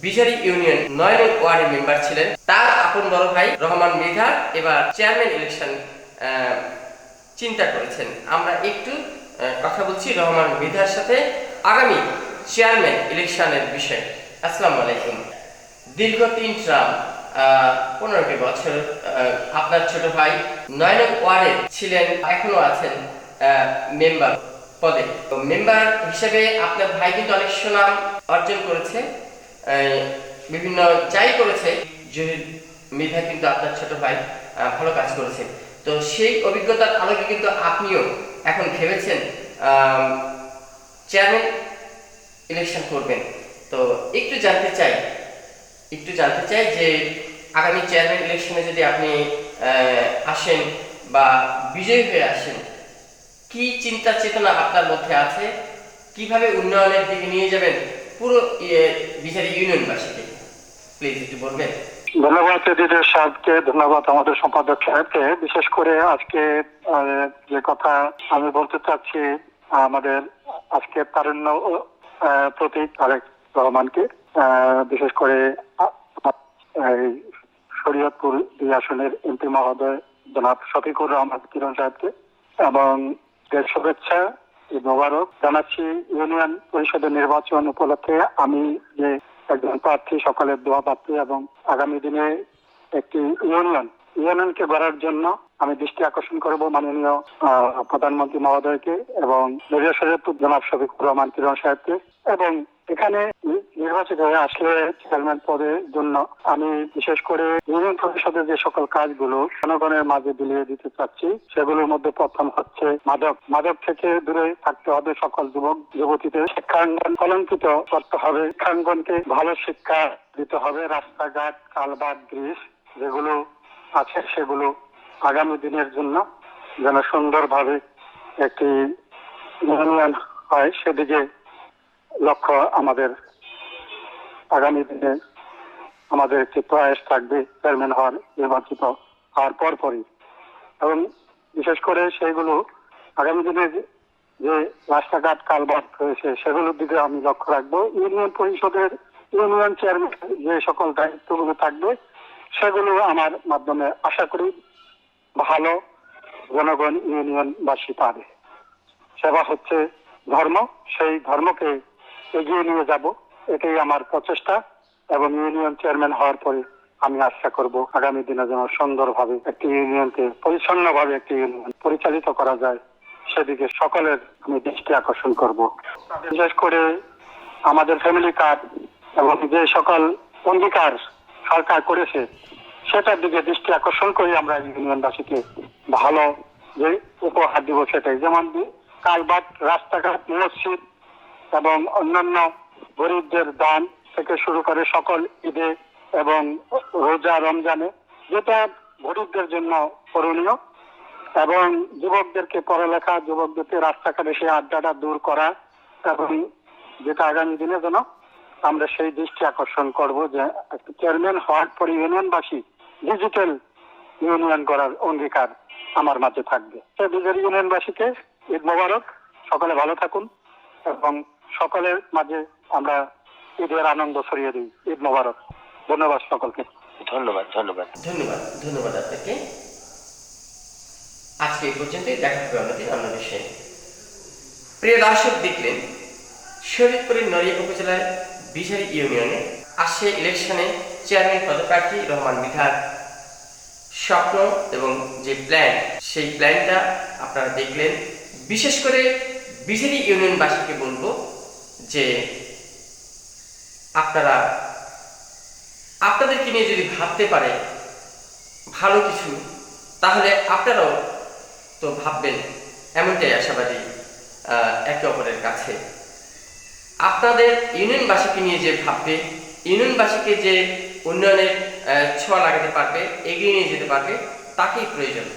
বিশারি union ৯ নং ওয়ার্ডের member ছিলেন। তার আপন বড় ভাই রহমান মৃধা এবার চেয়ারম্যান ইলেকশন চিন্তা করেছেন। আমরা একটু কথা বলছি রহমান মৃধার সাথে আগামী চেয়ারম্যান ইলেকশনের বিষয়ে। আসসালামু আলাইকুম। দীর্ঘ ৩ টার্ম ১৫টি বছর আপনার ছোট ভাই ৯ নং ওয়ার্ডে ছিলেন, এখনো আছেন মেম্বার পদে। তো মেম্বার হিসেবে আপনার ভাই কিন্তু অনেক সুনাম অর্জন করেছে, বিভিন্ন যাই করেছে। জহির মৃধা কিন্তু আপনার ছোট ভাই ভালো কাজ করেছে। তো সেই অভিজ্ঞতার আলোকে কিন্তু আপনিও এখন ভেবেছেন চেয়ারম্যান ইলেকশন করবেন। তো একটু জানতে চাই যে আগামী চেয়ারম্যান ইলেকশনে যদি আপনি আসেন বা বিজয়ী হয়ে আসেন, কি চিন্তা চেতনা আপনার মধ্যে আছে, কিভাবে উন্নয়নের দিকে নিয়ে যাবেন পুরো বিশারি ইউনিয়নবাসীকে, প্লিজ একটু বলবেন। ধন্যবাদ এডিটর সাহেবকে, ধন্যবাদ আমাদের সম্পাদক সাহেবকে। বিশেষ করে আজকে যে কথা আমি বলতে চাচ্ছি, আমাদের আজকে তারুণ্য প্রতীক তারেক রহমানকে, বিশেষ করে শরীয়তপুর ২ আসনের এমপি মহোদয় জনাব শফিকুর রহমান কিরণ সাহেবকে এবং শুভেচ্ছা মোবারক জানাচ্ছি। ইউনিয়ন পরিষদের নির্বাচন উপলক্ষে আমি যে একজন প্রার্থী, সকলের দোয়া প্রার্থী এবং আগামী দিনে একটি ইউনিয়নকে গড়ার জন্য আমি দৃষ্টি আকর্ষণ করব মাননীয় প্রধানমন্ত্রী মহোদয়কে এবং শরীয়তপুর জনাব শফিকুর রহমান কিরণ সাহেবকে। এবং এখানে নির্বাচিত হয়ে আসলে চেয়ারম্যান পদের জন্য আমি বিশেষ করে ইউনিয়ন পরিষদের যে সকল কাজগুলো জনগণের মাঝে বিলিয়ে দিতে চাচ্ছি, সেগুলোর মধ্যে প্রথম হচ্ছে মাদক থেকে দূরে থাকতে হবে। সকল যুবক যুবতীদের শিক্ষাঙ্গন কলঙ্কিত করতে হবে, শিক্ষাঙ্গনকে ভালো শিক্ষা দিতে হবে। রাস্তাঘাট, কালভার্ট, ব্রিজ যেগুলো আছে সেগুলো আগামী দিনের জন্য যেন সুন্দরভাবে একটি ইউনিয়ন হয়, সেদিকে লক্ষ্য আমাদের আগামী দিনে আমাদের একটি প্রয়াস থাকবে চেয়ারম্যান নির্বাচিত হওয়ার পরপরই। এবং বিশেষ করে সেইগুলো আগামী দিনে যে রাস্তাঘাট কালভার্ট রয়েছে সেগুলোর দিকে আমি লক্ষ্য রাখবো। ইউনিয়ন পরিষদের ইউনিয়ন চেয়ারম্যান যে সকল দায়িত্বগুলো থাকবে সেগুলো আমার মাধ্যমে আশা করি ভালো জনগণ ইউনিয়নবাসী পাবে। সেবা হচ্ছে ধর্ম, সেই ধর্মকে এগিয়ে নিয়ে যাব, এটাই আমার প্রচেষ্টা। এবং ইউনিয়ন চেয়ারম্যান হওয়ার পরে আমি আশা করব আগামী দিনে যেন সুন্দরভাবে একটি ইউনিয়নকে পরিচ্ছন্নভাবে একটি ইউনিয়ন পরিচালিত করা যায়, সেদিকে সকলের আমি দৃষ্টি আকর্ষণ করব। বিশেষ করে আমাদের ফ্যামিলি কার্ড এবং যে সকল অঙ্গীকার সরকার করেছে সেটার দিকে দৃষ্টি আকর্ষণ করে আমরা ইউনিয়নবাসীকে ভালো যে উপহার দিব সেটাই, যেমন কালভার্ট, রাস্তাঘাট, মসজিদ এবং অন্যান্য গরিবদের দান থেকে শুরু করে সকল ঈদে এবং রোজা রমজানে যেটা গরিবদের জন্য করণীয়, এবং যুবকদেরকে পড়ালেখা, যুবকদেরকে রাস্তাঘাটে সে আড্ডাটা দূর করা, এবং যেটা আগামী দিনে যেন আমরা সেই দৃষ্টি আকর্ষণ করব যে চেয়ারম্যান হওয়ার পরে ইউনিয়নবাসী ডিজিটাল ইউনিয়ন করার অঙ্গীকার আমার মাঝে থাকবে। বিজয়ী ইউনিয়নবাসীকে ঈদ মোবারক, সকলে ভালো থাকুন এবং সকলের মাঝে আমরা ঈদের আনন্দ ছড়িয়ে দিই। ঈদ মোবারক। ধন্যবাদ সকলকে। ধন্যবাদ আপনাকে। আজকে এই পর্যন্তই, দেখা হবে আমাদের অন্য বিষয়ে। প্রিয় দর্শক, দেখলেন শরীয়তপুরের নড়িয়া উপজেলার বিশারি ইউনিয়নে আসছে ইলেকশনে চেয়ারম্যান পদপ্রার্থী রহমান মৃধার স্বপ্ন এবং যে প্ল্যান, সেই প্ল্যানটা আপনারা দেখলেন। বিশেষ করে বিশারি ইউনিয়নবাসীকে বলবো যে আপনারা আপনাদেরকে নিয়ে যদি ভাবতে পারে ভালো কিছু, তাহলে আপনারাও তো ভাববেন, এমনটাই আশাবাদী একে অপরের কাছে। আপনাদের ইউনিয়নবাসীকে নিয়ে যে ভাববে, ইউনিয়নবাসীকে যে উন্নয়নের ছোঁয়া লাগাতে পারবে, এগিয়ে নিয়ে যেতে পারবে, তাকেই প্রয়োজন।